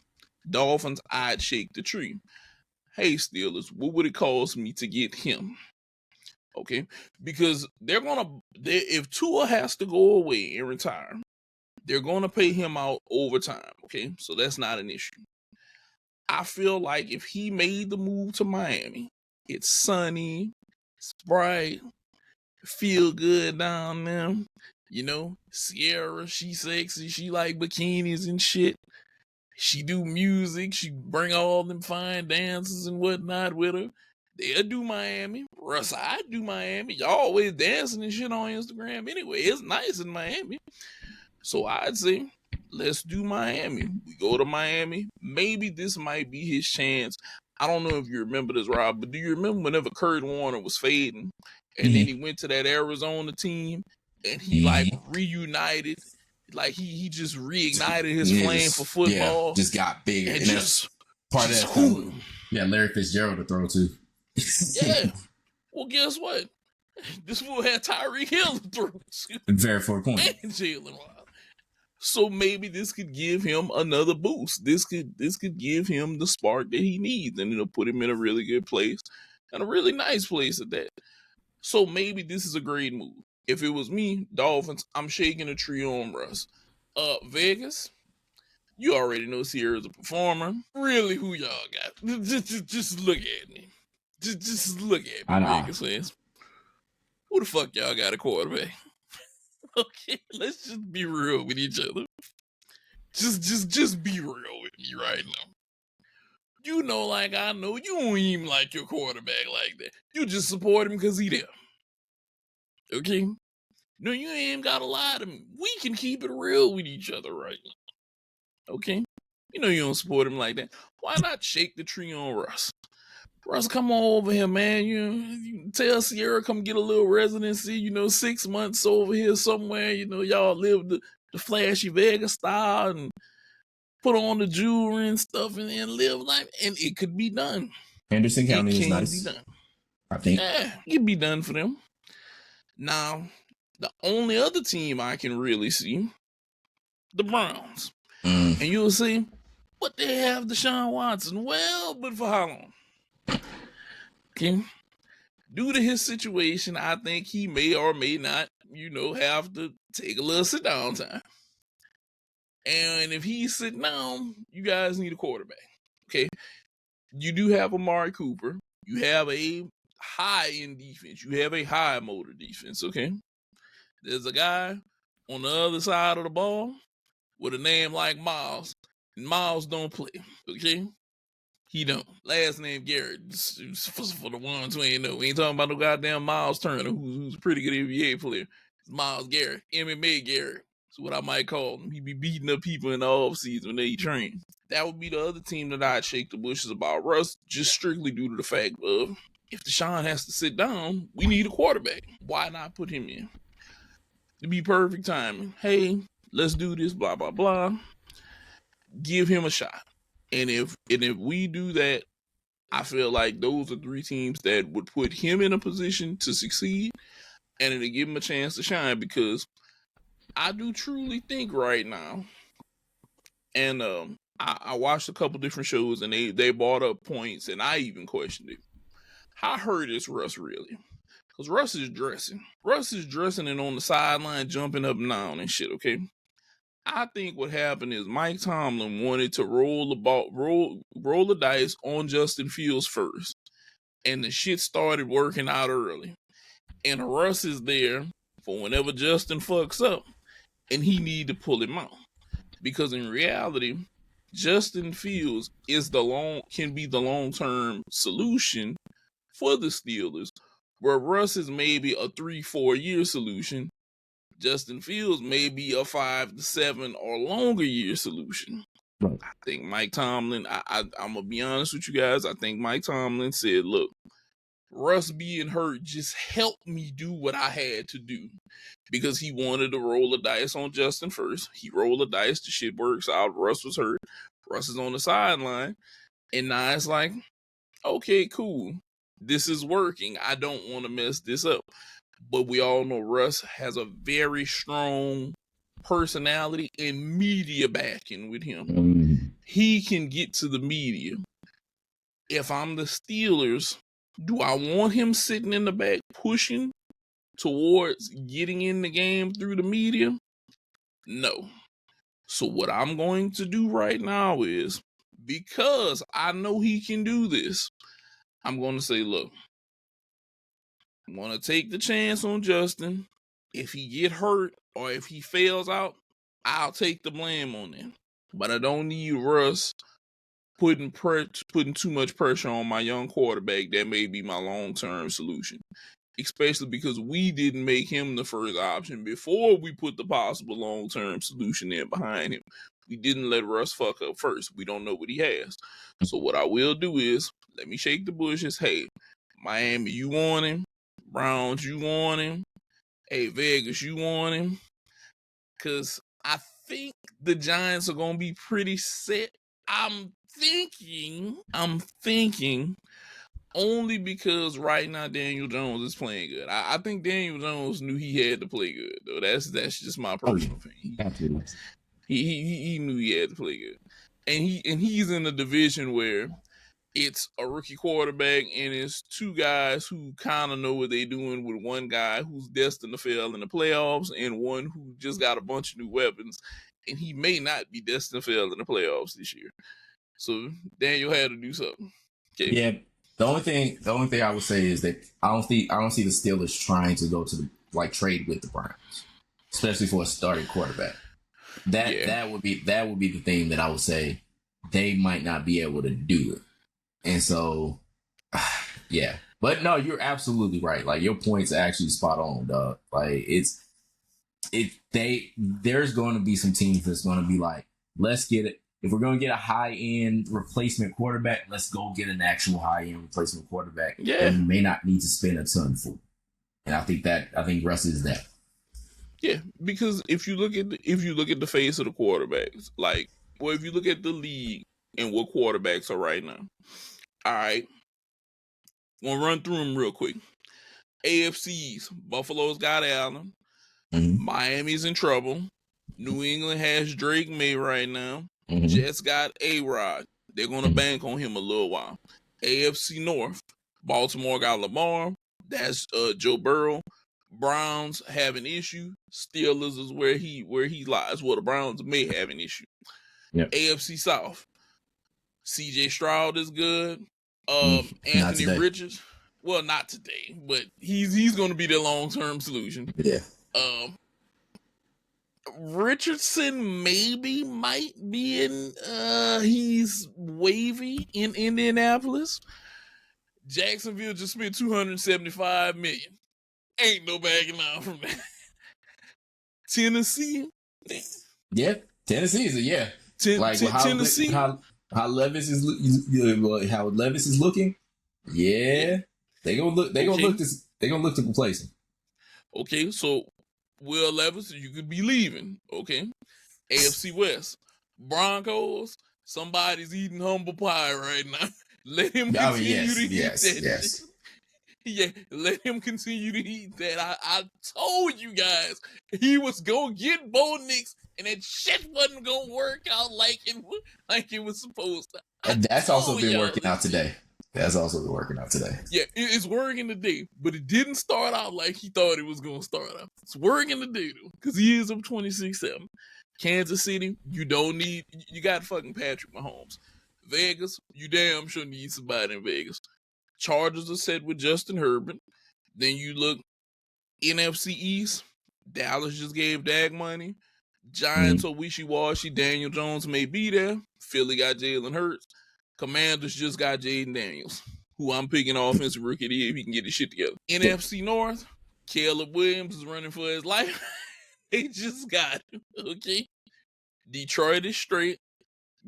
A: Dolphins, I'd shake the tree. Hey, Steelers, what would it cost me to get him? Okay? Because if Tua has to go away and retire, they're going to pay him out over time. Okay? So, that's not an issue. I feel like if he made the move to Miami, it's sunny, it's bright, feel good down there. You know, Sierra, she sexy, she like bikinis and shit. She do music, she bring all them fine dancers and whatnot with her. They'll do Miami. Russ, I do Miami. Y'all always dancing and shit on Instagram anyway. It's nice in Miami. So I'd say, let's do Miami. We go to Miami. Maybe this might be his chance. I don't know if you remember this, Rob, but do you remember whenever Kurt Warner was fading and then he went to that Arizona team and he like reunited, like he just reignited his flame for football.
B: Yeah, just got bigger.
A: And
B: that's part of that. Yeah, Larry Fitzgerald to throw to.
A: Yeah. Well, guess what? This fool had Tyreek Hill to throw to.
B: Very 4 points.
A: And Jalen Wild. So maybe this could give him another boost. This could give him the spark that he needs, and it'll put him in a really good place and a really nice place at that. So maybe this is a great move. If it was me, Dolphins, I'm shaking a tree on Russ. Vegas, you already know Sierra's a performer. Really, who y'all got? Just look at me. Just look at me, Vegas fans. Who the fuck y'all got a quarterback? Okay, let's just be real with each other. Just be real with me right now. You know, like I know, you don't even like your quarterback like that. You just support him because he there. Okay? No, you ain't even gotta lie to me. We can keep it real with each other right now. Okay? You know you don't support him like that. Why not shake the tree on Russ? Russ, come on over here, man. You tell Sierra come get a little residency, 6 months over here somewhere. Y'all live the flashy Vegas style and put on the jewelry and stuff and then live life. And it could be done.
B: Henderson County is nice.
A: Be done.
B: I think.
A: Yeah, it can be done for them. Now, the only other team I can really see, the Browns. And you'll see, what they have Deshaun Watson. Well, but for how long? Okay. Due to his situation, I think he may or may not, have to take a little sit down time. And if he's sitting down, you guys need a quarterback. Okay. You do have Amari Cooper. You have a high end defense. You have a high motor defense. Okay. There's a guy on the other side of the ball with a name like Miles. And Miles don't play. Okay. He don't. Last name Garrett. For the ones who ain't know. We ain't talking about no goddamn Miles Turner, who's a pretty good NBA player. It's Miles Garrett. MMA Garrett. That's what I might call him. He be beating up people in the offseason when they train. That would be the other team that I'd shake the bushes about Russ, just strictly due to the fact of, if Deshaun has to sit down, we need a quarterback. Why not put him in? It'd be perfect timing. Hey, let's do this, blah, blah, blah. Give him a shot. And if we do that, I feel like those are 3 teams that would put him in a position to succeed and it'll give him a chance to shine, because I do truly think right now, and I watched a couple different shows and they brought up points and I even questioned it. How hurt is Russ really? Because Russ is dressing. Russ is dressing and on the sideline jumping up and down and shit, okay? I think what happened is Mike Tomlin wanted to roll the dice on Justin Fields first. And the shit started working out early. And Russ is there for whenever Justin fucks up. And he need to pull him out. Because in reality, Justin Fields can be the long-term solution for the Steelers, where Russ is maybe a 3-4 year solution. Justin Fields may be a 5 to 7 or longer year solution.
B: Right.
A: I think Mike Tomlin, I'm going to be honest with you guys, I think Mike Tomlin said, look, Russ being hurt just helped me do what I had to do, because he wanted to roll the dice on Justin first. He rolled the dice, the shit works out, Russ was hurt, Russ is on the sideline, and now it's like, okay, cool, this is working, I don't want to mess this up. But we all know Russ has a very strong personality and media backing with him. He can get to the media. If I'm the Steelers, do I want him sitting in the back pushing towards getting in the game through the media? No. So what I'm going to do right now is, because I know he can do this, I'm going to say, look, I'm going to take the chance on Justin. If he get hurt or if he fails out, I'll take the blame on it. But I don't need Russ putting too much pressure on my young quarterback. That may be my long-term solution, especially because we didn't make him the first option before we put the possible long-term solution in behind him. We didn't let Russ fuck up first. We don't know what he has. So what I will do is, let me shake the bushes. Hey, Miami, you want him? Browns, you want him? Hey, Vegas, you want him? Because I think the Giants are going to be pretty set. I'm thinking only because right now Daniel Jones is playing good. I think Daniel Jones knew he had to play good, though. That's just my personal opinion.
B: Absolutely.
A: He knew he had to play good. And he's in a division where it's a rookie quarterback and it's two guys who kind of know what they're doing, with one guy who's destined to fail in the playoffs and one who just got a bunch of new weapons, and he may not be destined to fail in the playoffs this year. So Daniel had to do something. Okay.
B: Yeah. The only thing I would say is that I don't see the Steelers trying to go to trade with the Browns, especially for a starting quarterback. That would be the thing that I would say they might not be able to do it. And so, yeah. But no, you're absolutely right. Like, your point's actually spot on, dog. Like, there's going to be some teams that's going to be like, let's get it. If we're going to get a high-end replacement quarterback, let's go get an actual high-end replacement quarterback.
A: Yeah.
B: And we may not need to spend a ton for. And I think Russ is that.
A: Yeah, because if you look at the face of the quarterbacks, if you look at the league and what quarterbacks are right now. All right, I'm gonna run through them real quick. AFCs, Buffalo's got Allen.
B: Mm-hmm.
A: Miami's in trouble. New England has Drake May right now.
B: Mm-hmm.
A: Jets got A-Rod. They're gonna bank on him a little while. AFC North, Baltimore got Lamar. That's Joe Burrow. Browns have an issue. Steelers is where he lies. Well, the Browns may have an issue.
B: Yep.
A: AFC South, CJ Stroud is good. Anthony Richards. Well, not today, but he's going to be the long-term solution.
B: Yeah.
A: Richardson might be in. He's wavy in Indianapolis. Jacksonville just spent $275 million. Ain't no backing out from that. Tennessee.
B: Yeah, Tennessee is
A: Tennessee.
B: How Levis is looking. Yeah, they gonna look to replace him.
A: Okay, so Will Levis, you could be leaving. Okay, AFC West, Broncos. Somebody's eating humble pie right now. Let him continue to eat that.
B: Yes.
A: Yeah, let him continue to eat that. I told you guys he was gonna get Bo Nix, and that shit wasn't gonna work out like it was supposed to.
B: And that's also been working out today. That's also been working out today.
A: Yeah, it's working today, but it didn't start out like he thought it was gonna start out. It's working today though, because he is up 26-7. Kansas City, you got fucking Patrick Mahomes. Vegas, you damn sure need somebody in Vegas. Chargers are set with Justin Herbert. Then you look NFC East. Dallas just gave Dak money. Giants are wishy-washy. Daniel Jones may be there. Philly got Jalen Hurts. Commanders just got Jaden Daniels, who I'm picking offensive rookie of the year if he can get his shit together. NFC North, Caleb Williams is running for his life. They just got him, okay? Detroit is straight.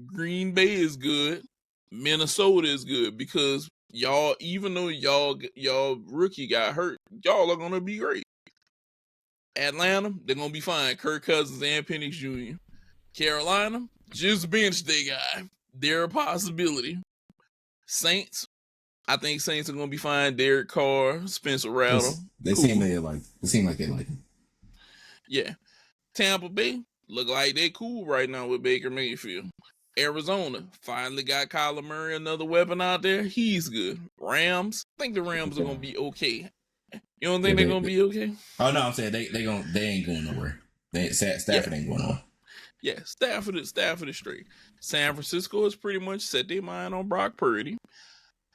A: Green Bay is good. Minnesota is good because y'all, even though y'all rookie got hurt, y'all are gonna be great. Atlanta, they're gonna be fine. Kirk Cousins and Penix Jr. Carolina, just bench their guy. They're a possibility. Saints, I think Saints are gonna be fine. Derek Carr, Spencer Rattler.
B: They seem like they like him.
A: Yeah. Tampa Bay, look like they cool right now with Baker Mayfield. Arizona finally got Kyler Murray, another weapon out there. He's good. Rams, I think the Rams are gonna be okay. You don't think they're gonna be okay?
B: Oh no, I'm saying they ain't going nowhere. Stafford ain't going on.
A: Yeah, Stafford is straight. San Francisco is pretty much set their mind on Brock Purdy,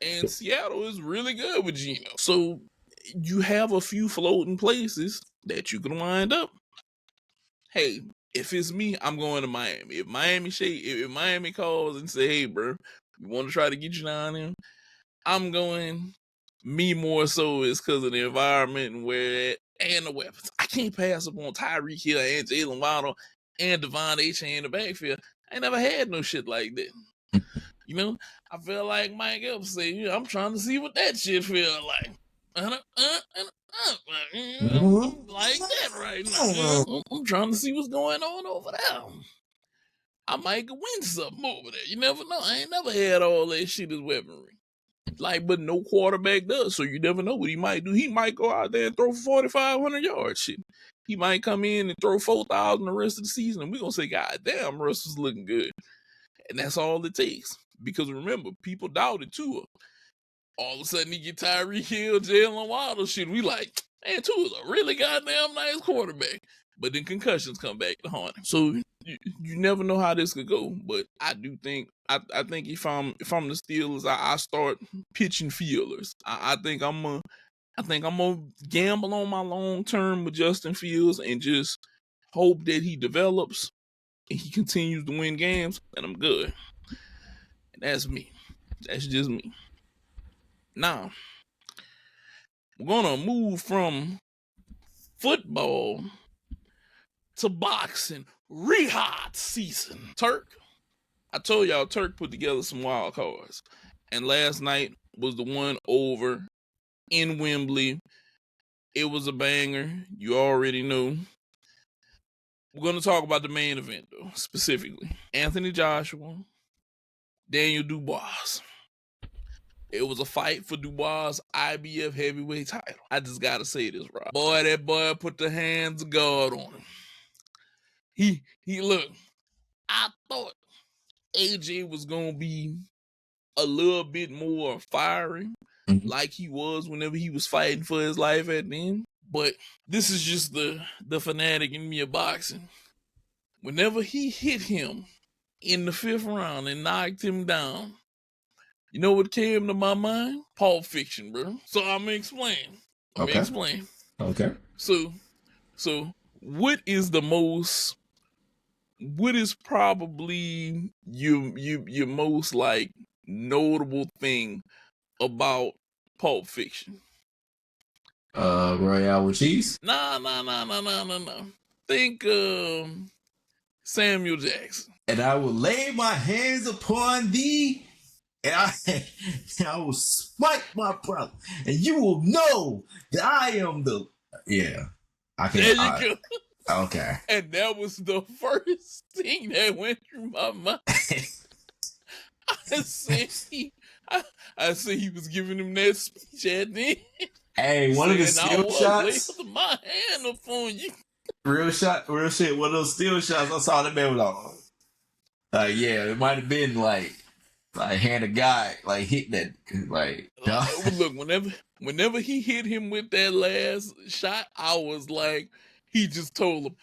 A: and Seattle is really good with Geno. So you have a few floating places that you can wind up. Hey, if it's me, I'm going to Miami. If Miami calls and say, hey, bro, we want to try to get you down here, I'm going. Me more so is because of the environment and where and the weapons. I can't pass up on Tyreek Hill and Jalen Waddle and Devon Achane in the backfield. I ain't never had no shit like that. You know, I feel like Mike Epps said, I'm trying to see what that shit feel like. I'm like that right now. I'm trying to see what's going on over there. I might win something over there. You never know. I ain't never had all that shit as weaponry. Like, but no quarterback does, so you never know what he might do. He might go out there and throw for 4,500 yards. Shit. He might come in and throw 4,000 the rest of the season, and we're going to say, God damn, Russell's looking good. And that's all it takes. Because remember, people doubted Tua. All of a sudden, he get Tyreek Hill, Jalen Waddle shit. We like, man, Tua's a really goddamn nice quarterback. But then concussions come back to haunt him. So you never know how this could go. But I do think I think if I'm the Steelers, I start pitching feelers. I think I'm gonna gamble on my long term with Justin Fields and just hope that he develops and he continues to win games, and I'm good. And that's me. That's just me. Now, we're gonna move from football to boxing. Rehab season. Turk. I told y'all Turk put together some wild cards. And last night was the one over in Wembley. It was a banger. You already know. We're going to talk about the main event, though, specifically. Anthony Joshua, Daniel DuBois. It was a fight for DuBois' IBF heavyweight title. I just got to say this, Rob. Boy, that boy put the hands of God on him. He look, I thought AJ was going to be a little bit more fiery, like he was whenever he was fighting for his life at the end. But this is just the fanatic in me of boxing. Whenever he hit him in the 5th round and knocked him down, you know what came to my mind? Pulp Fiction, bro. So I'm gonna explain.
B: Okay.
A: So what is probably your most like notable thing about Pulp Fiction?
B: Royale with cheese?
A: Nah. Think Samuel Jackson.
B: And I will lay my hands upon thee, and I will smite my brother, and you will know that I am the. Yeah. I can't.
A: There you go.
B: Okay.
A: And that was the first thing that went through my mind. I said he was giving him that speech at the end.
B: Hey, one of the still shots.
A: Lay my hand upon you.
B: Real shit. One of those still shots. I saw that man was like, yeah, it might have been like hand a guy like hit that like.
A: Look, whenever he hit him with that last shot, I was like, he just told him,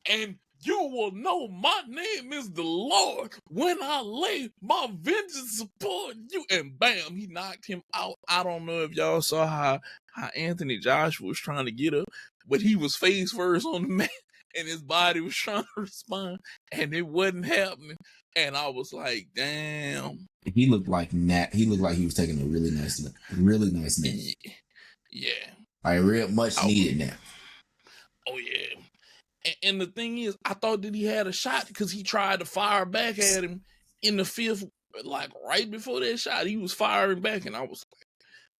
A: and you will know my name is the Lord when I lay my vengeance upon you. And bam, he knocked him out. I don't know if y'all saw how Anthony Joshua was trying to get up, but he was face first on the mat and his body was trying to respond and it wasn't happening. And I was like, damn.
B: He looked like he looked like he was taking a really nice nap.
A: Yeah.
B: Like real much needed nap.
A: Oh yeah. And the thing is, I thought that he had a shot because he tried to fire back at him in the 5th, like right before that shot, he was firing back, and I was like,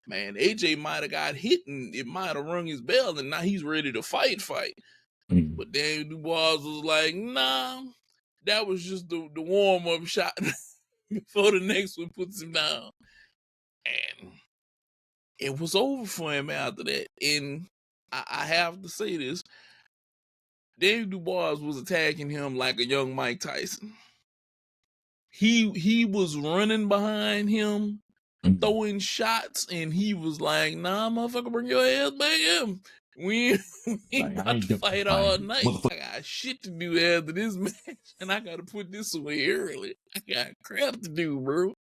A: man, AJ might have got hit and it might have rung his bell, and now he's ready to fight.
B: Mm-hmm.
A: But Daniel DuBois was like, nah, that was just the warm-up shot before the next one puts him down. And it was over for him after that. And I have to say this, Daniel DuBois was attacking him like a young Mike Tyson. He was running behind him, throwing shots, and he was like, nah, motherfucker, bring your ass back in. We ain't about to fight all night. I got shit to do after this match, and I got to put this away early. I got crap to do, bro.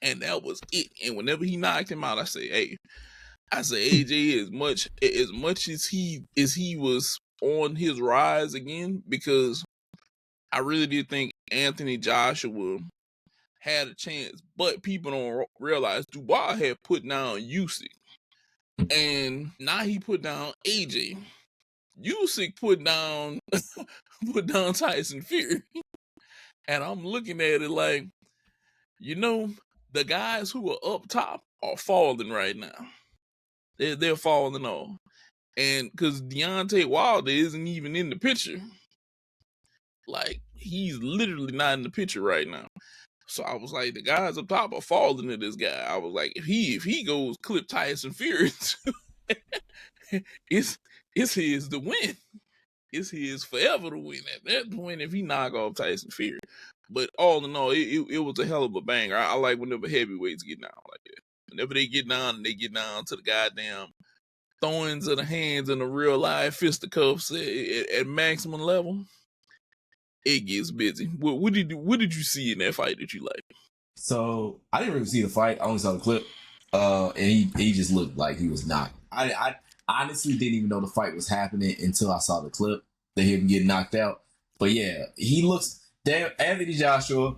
A: And that was it. And whenever he knocked him out, I say, hey, I say AJ as much as he was on his rise again, because I really did think Anthony Joshua had a chance, but people don't realize DuBois had put down Usyk, and now he put down AJ. Usyk put down Tyson Fury, and I'm looking at it like, the guys who are up top are falling right now. They're falling off, and because Deontay Wilder isn't even in the picture, like he's literally not in the picture right now. So I was like, the guys up top are falling to this guy. I was like, if he goes clip Tyson Fury, it's his to win. It's his forever to win. At that point, if he knock off Tyson Fury. But all in all, it was a hell of a banger. I like whenever heavyweights get down like that. Whenever they get down and they get down to the goddamn throwings of the hands and the real live fisticuffs at maximum level, it gets busy. What did you see in that fight that you like?
B: So I didn't really see the fight. I only saw the clip. And he just looked like he was knocked. I honestly didn't even know the fight was happening until I saw the clip that him get knocked out. But yeah, he looks damn. Anthony Joshua,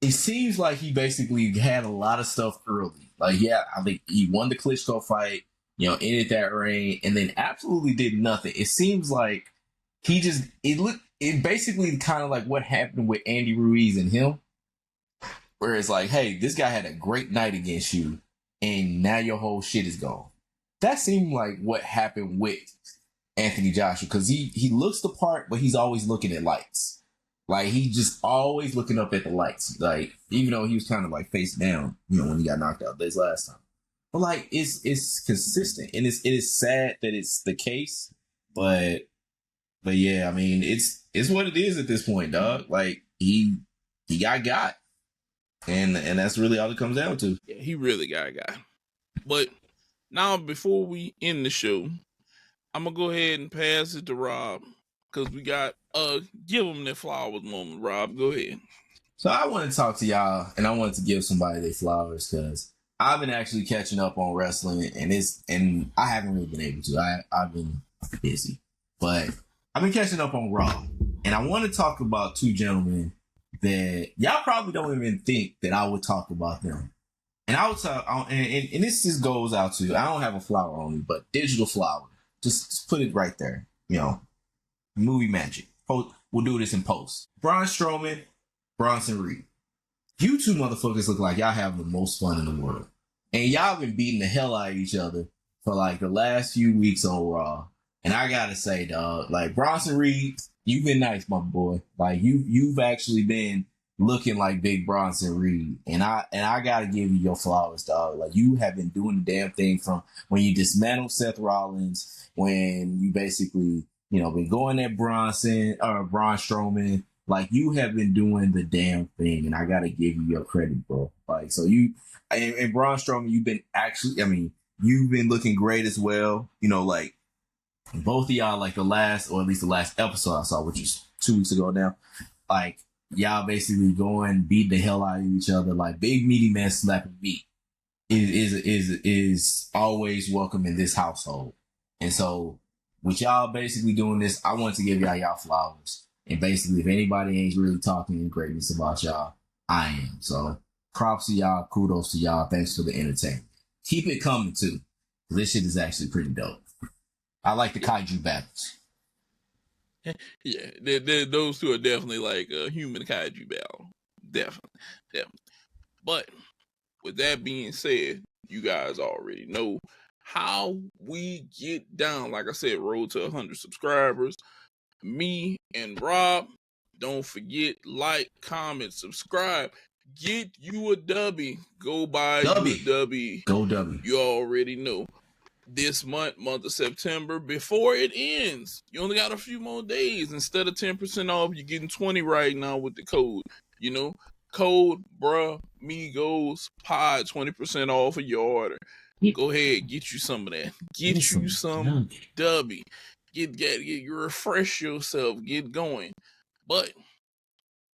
B: it seems like he basically had a lot of stuff early. Like, yeah, I think he won the Klitschko fight, ended that reign, and then absolutely did nothing. It seems like it basically kind of like what happened with Andy Ruiz and him, where it's like, hey, this guy had a great night against you, and now your whole shit is gone. That seemed like what happened with Anthony Joshua, because he looks the part, but he's always looking at lights. Like, he's just always looking up at the lights. Like, even though he was kind of like face down, when he got knocked out this last time. But like, it's consistent, and it is sad that it's the case. But yeah, I mean, it's what it is at this point, dog. Like, he got. And that's really all it comes down to.
A: Yeah, he really got. But now, before we end the show, I'm gonna go ahead and pass it to Rob, because we got give him their flowers moment. Rob, go ahead.
B: So I want to talk to y'all, and I wanted to give somebody their flowers, because I've been actually catching up on wrestling, and I haven't really been able to. I've been busy, but I've been catching up on Raw, and I want to talk about two gentlemen that y'all probably don't even think that I would talk about them. And I would talk, and this just goes out to, I don't have a flower on me, but digital flower. Just put it right there. Movie magic. We'll do this in post. Braun Strowman, Bronson Reed. You two motherfuckers look like y'all have the most fun in the world. And y'all been beating the hell out of each other for like the last few weeks on Raw. And I gotta say, dog, like, Bronson Reed, you've been nice, my boy. Like, you've actually been looking like Big Bronson Reed. And I gotta give you your flowers, dog. Like, you have been doing the damn thing from when you dismantled Seth Rollins, when you basically, been going at Braun Strowman. Like, you have been doing the damn thing, and I gotta give you your credit, bro. Like, so and Braun Strowman, you've been looking great as well. Like, both of y'all, like the last episode I saw, which is 2 weeks ago now, like, y'all basically going beat the hell out of each other. Like, big meaty man slapping meat is always welcome in this household. And so, with y'all basically doing this, I want to give y'all flowers. And basically, if anybody ain't really talking in greatness about y'all, I am. So, props to y'all, kudos to y'all, thanks for the entertainment. Keep it coming too, because this shit is actually pretty dope. I like the kaiju battles.
A: Yeah, those two are definitely like a human kaiju battle. Definitely. But with that being said, you guys already know how we get down. Like I said, road to 100 subscribers. Me and Rob, don't forget, like, comment, subscribe. Get you a W. Go buy you a W.
B: Go W.
A: You already know. This month of September, before it ends, you only got a few more days. Instead of 10% off, you're getting 20 right now with the code. Code bruh Migos pod, 20% off of your order. Go ahead, get you some of that. Get you some W. Get refresh yourself. Get going. But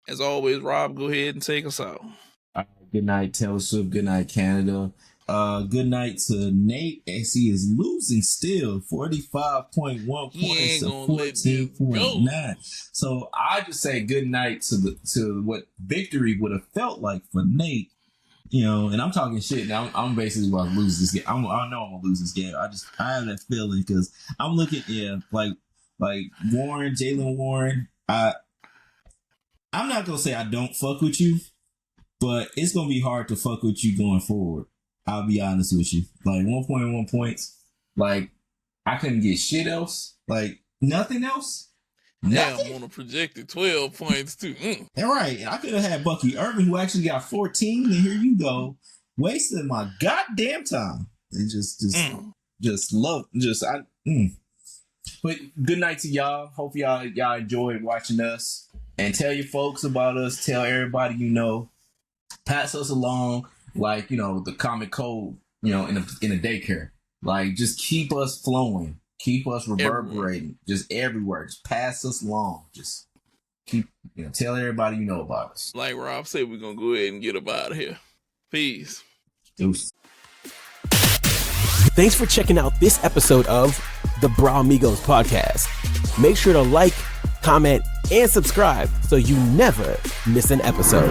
A: as always, Rob, go ahead and take us out.
B: Good night, Taylor Swift. Good night, Canada. Good night to Nate as he is losing still 45.1 points to 14.9. So I just say good night to what victory would have felt like for Nate. You know, and I'm talking shit now. I'm basically about to lose this game. I know I'm gonna lose this game. I have that feeling because I'm looking, like Warren, Jaylen Warren. I'm not gonna say I don't fuck with you, but it's gonna be hard to fuck with you going forward. I'll be honest with you. Like 1.1 points, like I couldn't get shit else, like nothing else.
A: Now I'm on a projected 12 points too.
B: All right, I could have had Bucky Irving, who actually got 14, and here you go, wasting my goddamn time. And But good night to y'all. Hope y'all enjoyed watching us, and tell your folks about us. Tell everybody you know. Pass us along, like the comic code, in a daycare. Like just keep us flowing. Keep us reverberating, just everywhere. Just pass us along. Just keep, tell everybody you know about us.
A: Like Rob said, we're going to go ahead and get up out of here. Peace.
B: Deuce.
C: Thanks for checking out this episode of the Bra Amigos podcast. Make sure to like, comment, and subscribe so you never miss an episode.